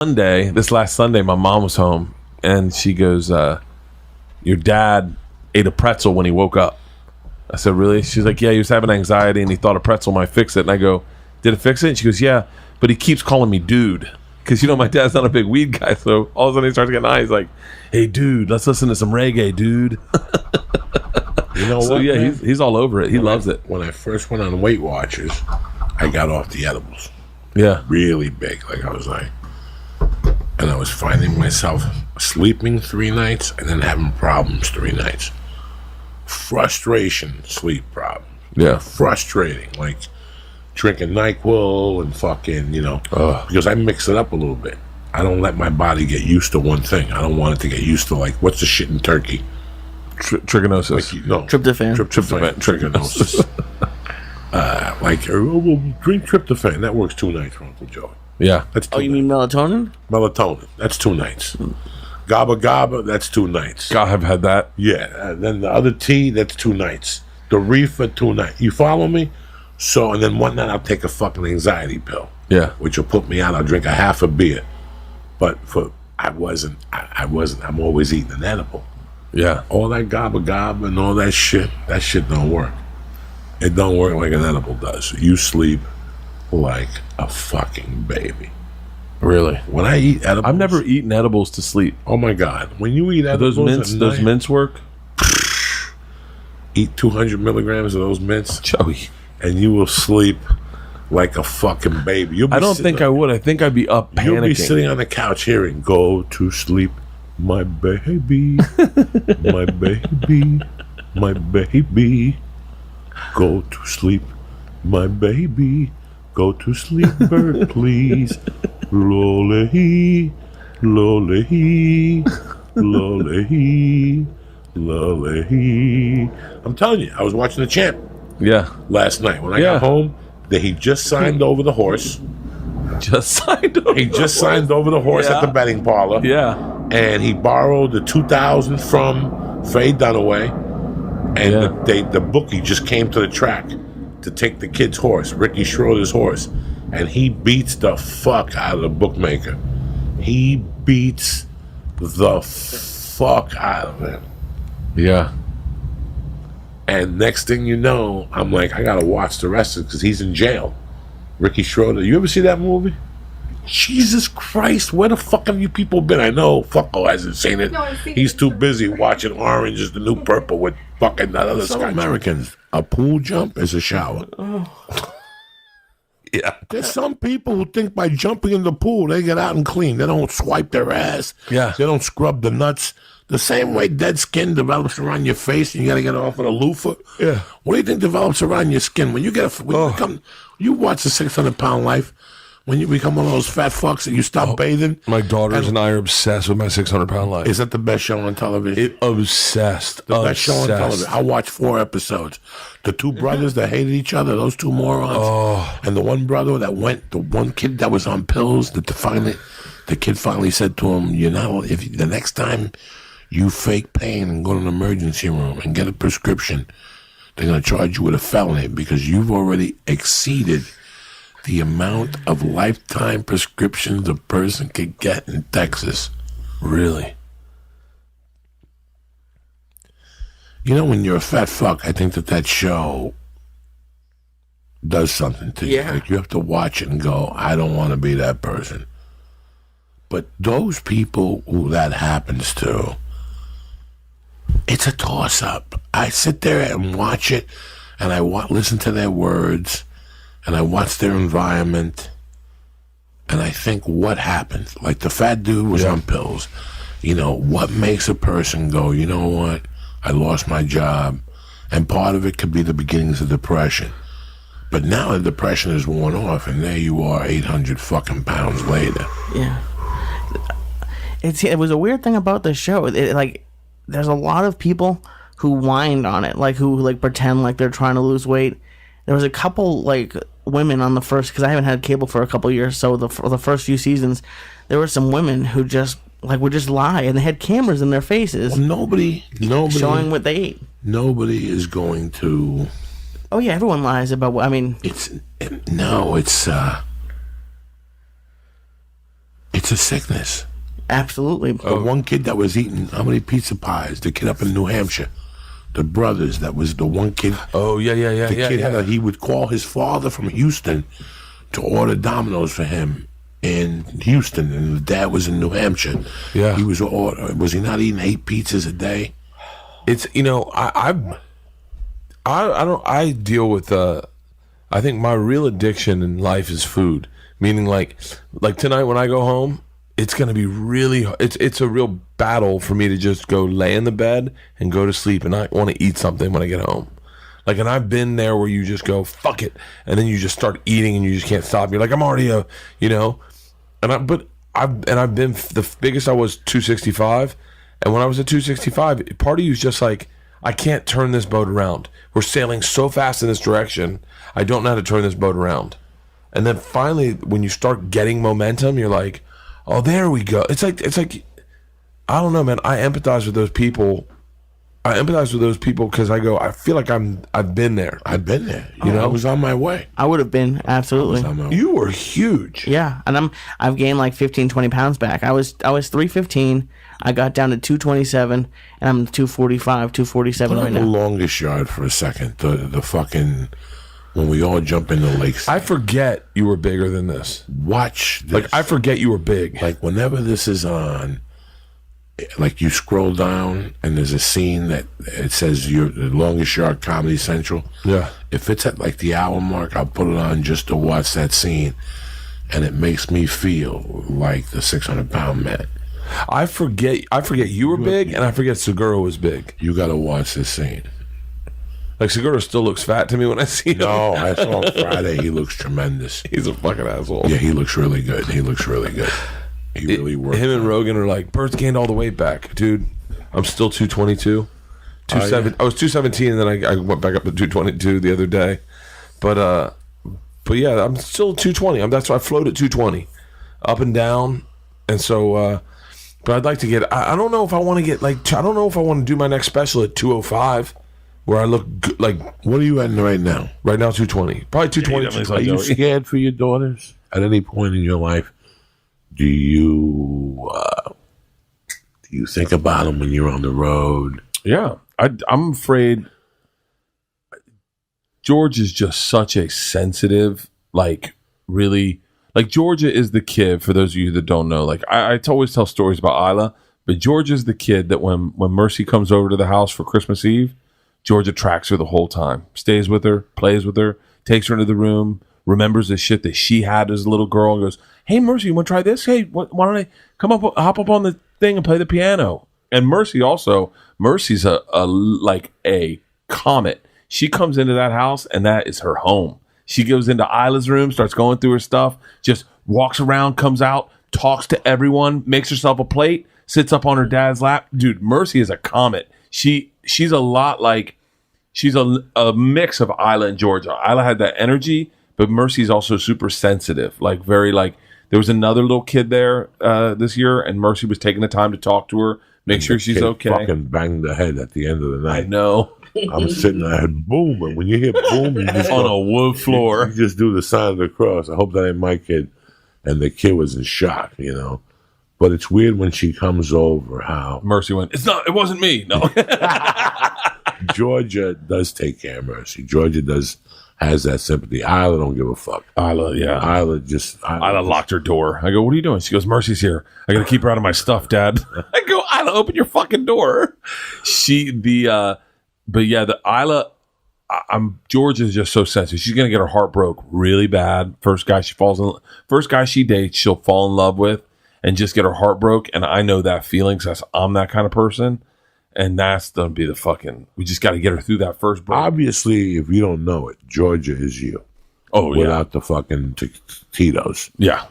This last Sunday, my mom was home, and she goes, your dad ate a pretzel when he woke up. I said, really? She's like, yeah, he was having anxiety, and he thought a pretzel might fix it. And I go, did it fix it? And she goes, yeah, but he keeps calling me dude. Because, my dad's not a big weed guy, so all of a sudden he starts getting high. He's like, hey, dude, let's listen to some reggae, dude. You know so, what, yeah, man? he's all over it. He loves it. When I first went on Weight Watchers, I got off the edibles. Yeah. Really big. And I was finding myself sleeping 3 nights and then having problems 3 nights. Frustration, sleep problem. Yeah. Frustrating. Like drinking NyQuil and fucking, because I mix it up a little bit. I don't let my body get used to one thing. I don't want it to get used to, what's the shit in turkey? Trichinosis. Tryptophan. Trichinosis. Drink tryptophan. That works 2 nights for Uncle Joey. Yeah. That's 2 Oh, you mean melatonin? Melatonin. That's 2 nights. Gaba Gaba, that's 2 nights. God, I've had that. Yeah. Then the other tea, that's 2 nights. The reefer, 2 nights. You follow me? So, and then one night I'll take a fucking anxiety pill. Yeah. Which will put me out. I'll drink a half a beer. But I'm always eating an edible. Yeah. All that Gaba Gaba and all that shit don't work. It don't work like an edible does. You sleep like a fucking baby. Really? When I eat edibles, I've never eaten edibles to sleep. Oh my God! When you eat edibles, those mints work. Eat 200 milligrams of those mints, Joey, and you will sleep like a fucking baby. I don't think I would. I think I'd be up panicking. You'll be sitting on the couch hearing, "Go to sleep, my baby, my baby, my baby. Go to sleep, my baby. Go to sleep, bird, please. Lole-hee, lole-hee, lole-hee, lole-hee." I'm telling you, I was watching the champ. Yeah. Last night when I got home, that he just signed over the horse. He just signed over the horse at the betting parlor. Yeah. And he borrowed the 2,000 from Faye Dunaway. And the bookie just came to the track to take the kid's horse, Ricky Schroeder's horse. And he beats the fuck out of the bookmaker. He beats the fuck out of him. Yeah. And next thing you know, I'm like, I gotta watch the rest of it because he's in jail. Ricky Schroeder. You ever see that movie? Jesus Christ, where the fuck have you people been? I know Fucko hasn't seen it. He's too busy watching Orange is the New Purple with fucking that other Some Americans. A pool jump is a shower. Yeah. There's some people who think by jumping in the pool, they get out and clean. They don't swipe their ass. Yeah. They don't scrub the nuts. The same way dead skin develops around your face and you got to get it off with a loofah. Yeah. What do you think develops around your skin? When you get you watch the 600-pound life, when you become one of those fat fucks and you stop bathing. My daughters and I are obsessed with my 600-pound life. Is that the best show on television? Obsessed. The best show on television. I watched 4 episodes. The 2 brothers that hated each other, those 2 morons. Oh. And the one brother the one kid that was on pills, the kid finally said to him, if the next time you fake pain and go to an emergency room and get a prescription, they're going to charge you with a felony because you've already exceeded the amount of lifetime prescriptions a person could get in Texas. Really? When you're a fat fuck, I think that show does something to you. Yeah. Like you have to watch it and go, I don't want to be that person. But those people who that happens to, it's a toss-up. I sit there and watch it, and I listen to their words, and I watch their environment, and I think, what happened? Like the fat dude was on pills. What makes a person go, you know what? I lost my job. And part of it could be the beginnings of depression. But now the depression is worn off, and there you are 800 fucking pounds later. Yeah. It was a weird thing about the show. There's a lot of people who whined on it, who pretend like they're trying to lose weight. There was a couple women on the first, because I haven't had cable for a couple years, so the first few seasons, there were some women who just would just lie, and they had cameras in their faces. Well, nobody showing what they ate. Nobody is going to. Oh yeah, everyone lies about what. I mean, it's It's a sickness. Absolutely. The one kid that was eating how many pizza pies? The kid up in New Hampshire, the brothers. That was the one kid. Oh yeah. The kid he would call his father from Houston to order Domino's for him in Houston, and the dad was in New Hampshire. Yeah, he was was he not eating 8 pizzas a day? It's I deal with I think my real addiction in life is food. Meaning like tonight when I go home, it's gonna be really. It's a real battle for me to just go lay in the bed and go to sleep, and I want to eat something when I get home. Like, and I've been there where you just go fuck it, and then you just start eating, and you just can't stop. You're like, I'm already and I've been the biggest I was 265, and when I was at 265, part of you is just like, I can't turn this boat around. We're sailing so fast in this direction, I don't know how to turn this boat around. And then finally, when you start getting momentum, you're like, oh, there we go. It's like, I don't know, man. I empathize with those people. Because I feel like I've been there. I've been there. I was on my way. I would have been, absolutely. You were huge. Yeah, and I've gained like 15, 20 pounds back. I was 315. I got down to 227, and I'm 245, 247 right now. The longest yard for a second. The fucking when we all jump in the lakes. I forget you were bigger than this. Watch this. Like, I forget you were big. Like, whenever this is on, like, you scroll down and there's a scene that it says your the longest yard Comedy Central. Yeah. If it's at like the hour mark, I'll put it on just to watch that scene, and it makes me feel like the 600-pound man. I forget you were big, and I forget Segura was big. You got to watch this scene. Like, Segura still looks fat to me when I see him. No, I saw him Friday. He looks tremendous. He's a fucking asshole. Yeah, he looks really good. He really works. Him and Rogan are like, Bert's gained all the weight back. Dude, I'm still 222. I was 217, and then I went back up to 222 the other day. But yeah, I'm still 220. That's why I float at 220. Up and down. And so, but I'd like to get, I don't know if I want to get, like, I don't know if I want to do my next special at 205. Where I look good, like, what are you at right now? Right now, 220. Probably 220. Are you scared for your daughters at any point in your life? Do you think about them when you're on the road? Yeah, I'm afraid. George is just such a sensitive, like, really, like, Georgia is the kid. For those of you that don't know, like, I always tell stories about Isla, but George is the kid that when Mercy comes over to the house for Christmas Eve, Georgia tracks her the whole time, stays with her, plays with her, takes her into the room, remembers the shit that she had as a little girl, and goes, hey, Mercy, you want to try this? Hey, why don't I hop up on the thing and play the piano? And Mercy's like a comet. She comes into that house, and that is her home. She goes into Isla's room, starts going through her stuff, just walks around, comes out, talks to everyone, makes herself a plate, sits up on her dad's lap. Dude, Mercy is a comet. She's a lot like, she's a mix of Isla and Georgia. Isla had that energy, but Mercy's also super sensitive. Like, very, like, there was another little kid there this year, and Mercy was taking the time to talk to her, make sure she's okay. Fucking banged the head at the end of the night. I know. I'm sitting there, boom, and when you hear boom, you just on a wood floor. You just do the sign of the cross. I hope that ain't my kid. And the kid was in shock, But it's weird when she comes over how Mercy went, it wasn't me. No. Georgia does take care of Mercy. Georgia has that sympathy. Isla don't give a fuck. Isla locked her door. I go, what are you doing? She goes, Mercy's here. I gotta keep her out of my stuff, Dad. I go, Isla, open your fucking door. But yeah, the Isla, Georgia's just so sensitive. She's gonna get her heart broke really bad. First guy she dates, she'll fall in love with and just get her heart broke. And I know that feeling because I'm that kind of person. And that's gonna be we just got to get her through that first break. Obviously, if you don't know it, Georgia is you. Oh, yeah. Without the fucking Tito's. Yeah.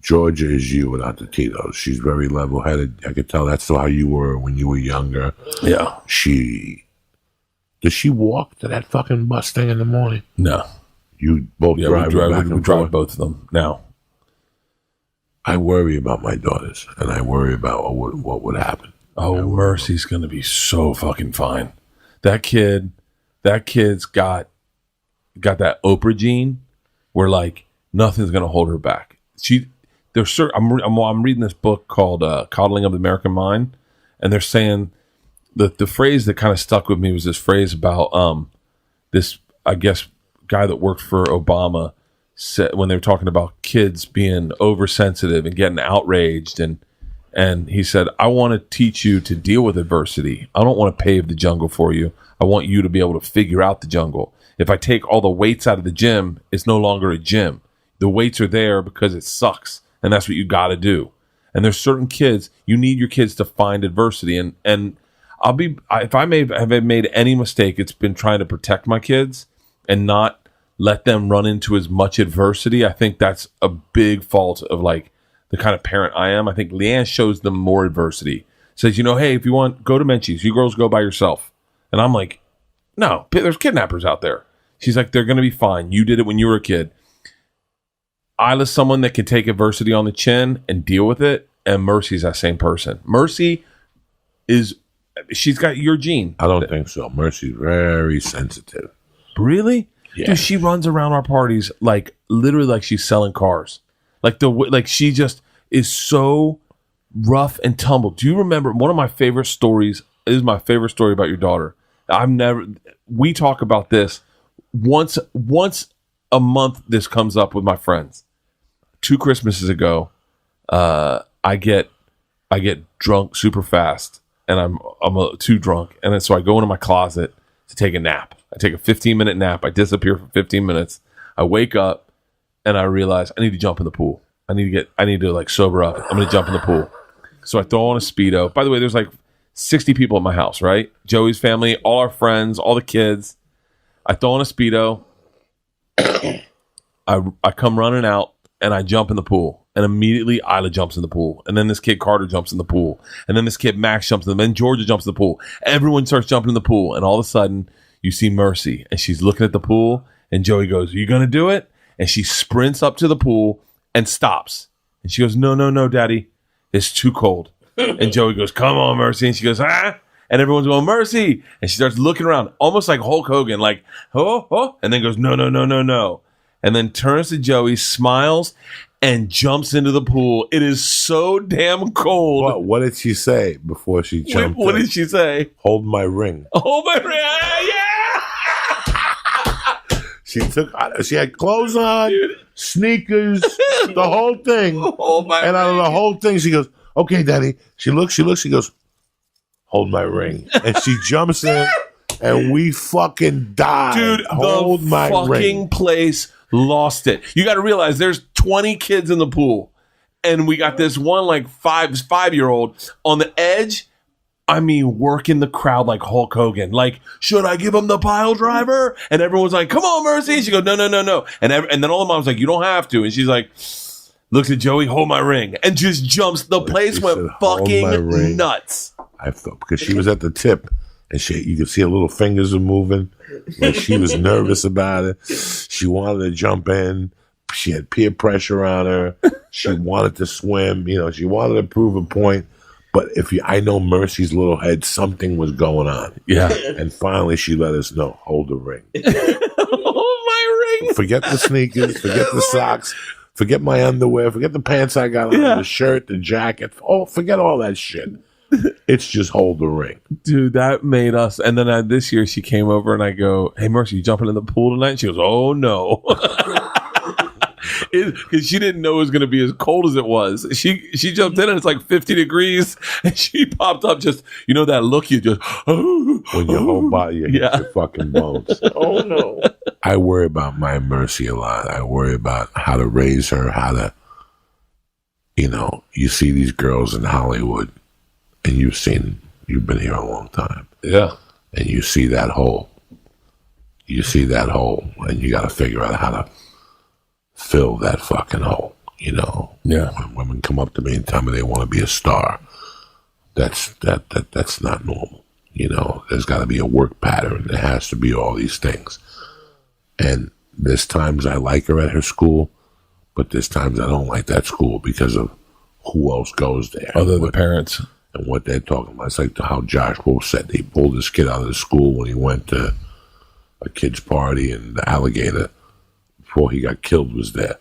Georgia is you without the Tito's. She's very level-headed. I could tell that's how you were when you were younger. Yeah. Does she walk to that fucking bus thing in the morning? No. You both drive back and forth? We drive both of them now. I worry about my daughters, and I worry about what would happen. Oh, Mercy's going to be so fucking fine. That kid's got that Oprah gene where, like, nothing's going to hold her back. I'm reading this book called Coddling of the American Mind, and they're saying the phrase that kind of stuck with me was this phrase about this, I guess, guy that worked for Obama said when they were talking about kids being oversensitive and getting outraged, and he said, I want to teach you to deal with adversity. I don't want to pave the jungle for you. I want you to be able to figure out the jungle. If I take all the weights out of the gym, it's no longer a gym. The weights are there because it sucks, and that's what you got to do. And there's certain kids, you need your kids to find adversity. And if I may have made any mistake, it's been trying to protect my kids and not let them run into as much adversity. I think that's a big fault of like the kind of parent I am. I think Leanne shows them more adversity. Says, hey, if you want, go to Menchie's. You girls go by yourself. And I'm like, no, there's kidnappers out there. She's like, they're going to be fine. You did it when you were a kid. Isla's someone that can take adversity on the chin and deal with it. And Mercy's that same person. Mercy she's got your gene. I don't think so. Mercy's very sensitive. Really? Yeah. Dude, she runs around our parties like literally like she's selling cars. Like she just is so rough and tumble. Do you remember one of my favorite stories? This is my favorite story about your daughter. We talk about this once a month. This comes up with my friends. 2 Christmases ago, I get drunk super fast, and I'm too drunk, and then so I go into my closet to take a nap. I take a 15-minute nap. I disappear for 15 minutes. I wake up, and I realize I need to jump in the pool. I need to like sober up. I'm going to jump in the pool. So I throw on a Speedo. By the way, there's like 60 people at my house, right? Joey's family, all our friends, all the kids. I throw on a Speedo. I come running out, and I jump in the pool. And immediately Isla jumps in the pool. And then this kid Carter jumps in the pool. And then this kid Max jumps in the pool. And then Georgia jumps in the pool. Everyone starts jumping in the pool. And all of a sudden, you see Mercy. And she's looking at the pool. And Joey goes, are you going to do it? And she sprints up to the pool and stops. And she goes, no, Daddy. It's too cold. And Joey goes, come on, Mercy. And she goes, ah. And everyone's going, Mercy. And she starts looking around, almost like Hulk Hogan, like, oh. And then goes, no. And then turns to Joey, smiles, and jumps into the pool. It is so damn cold. What did she say before she jumped What did she say? Hold my ring. Hold my ring. Yeah! She had clothes on, dude. Sneakers, the whole thing. Hold my and ring. out of the whole thing, she goes, okay, Daddy. She looks, she goes, hold my ring. And she jumps in, and we fucking died. Dude, hold my ring. The fucking place lost it. You got to realize there's 20 kids in the pool, and we got this one like 5-year-old on the edge. I mean, working the crowd like Hulk Hogan. Like, should I give him the pile driver? And everyone's like, come on, Mercy. She goes, no. And then all the moms like, you don't have to. And she's like, looks at Joey, hold my ring, and just jumps. The place went fucking nuts. I felt because she was at the tip, and you could see her little fingers were moving. Like she was nervous about it. She wanted to jump in. She had peer pressure on her. She wanted to swim. She wanted to prove a point. But I know Mercy's little head, something was going on. Yeah. And finally, she let us know. Hold the ring. Hold my ring. Forget the sneakers. Forget the socks. Forget my underwear. Forget the pants I got on. Yeah. The shirt, the jacket. Oh, forget all that shit. It's just hold the ring. Dude, that made us. And then this year she came over and I go, hey, Mercy, you jumping in the pool tonight? And she goes, oh, no. Because she didn't know it was going to be as cold as it was. She jumped in and it's like 50 degrees. And she popped up just, that look you just. When your whole body hits your fucking bones. Oh, no. I worry about my Mercy a lot. I worry about how to raise her, how to, you see these girls in Hollywood. And you've been here a long time. Yeah. And you see that hole. And you got to figure out how to fill that fucking hole, Yeah. When women come up to me and tell me they want to be a star, that's not normal. There's got to be a work pattern. There has to be all these things. And there's times I like her at her school, but there's times I don't like that school because of who else goes there. Other than the parents. And what they're talking about. It's like how Josh Wolf said he pulled this kid out of the school when he went to a kid's party, and the alligator, before he got killed, was there.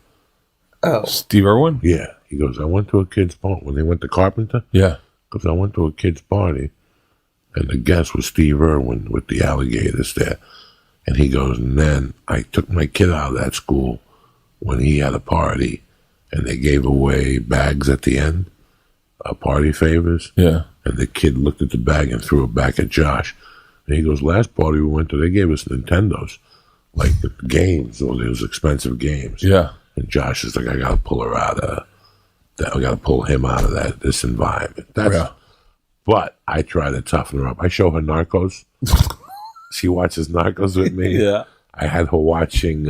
Oh. Steve Irwin? Yeah. He goes, I went to a kid's party. When they went to Carpenter, Yeah. because I went to a kid's party, and the guest was Steve Irwin with the alligators there. And he goes, and then I took my kid out of that school when he had a party, and they gave away bags at the end, party favors. Yeah. And the kid looked at the bag and threw it back at Josh. And he goes, last party we went to, they gave us Nintendos, like games, or those expensive games. Yeah. And Josh is like, I got to pull her out of that. I got to pull him out of this environment. But I try to toughen her up. I show her Narcos. She watches Narcos with me. Yeah. I had her watching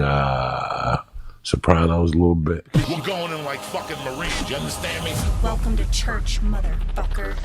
Sopranos a little bit. We're going in like fucking Marines, you understand me? Welcome to church, motherfucker.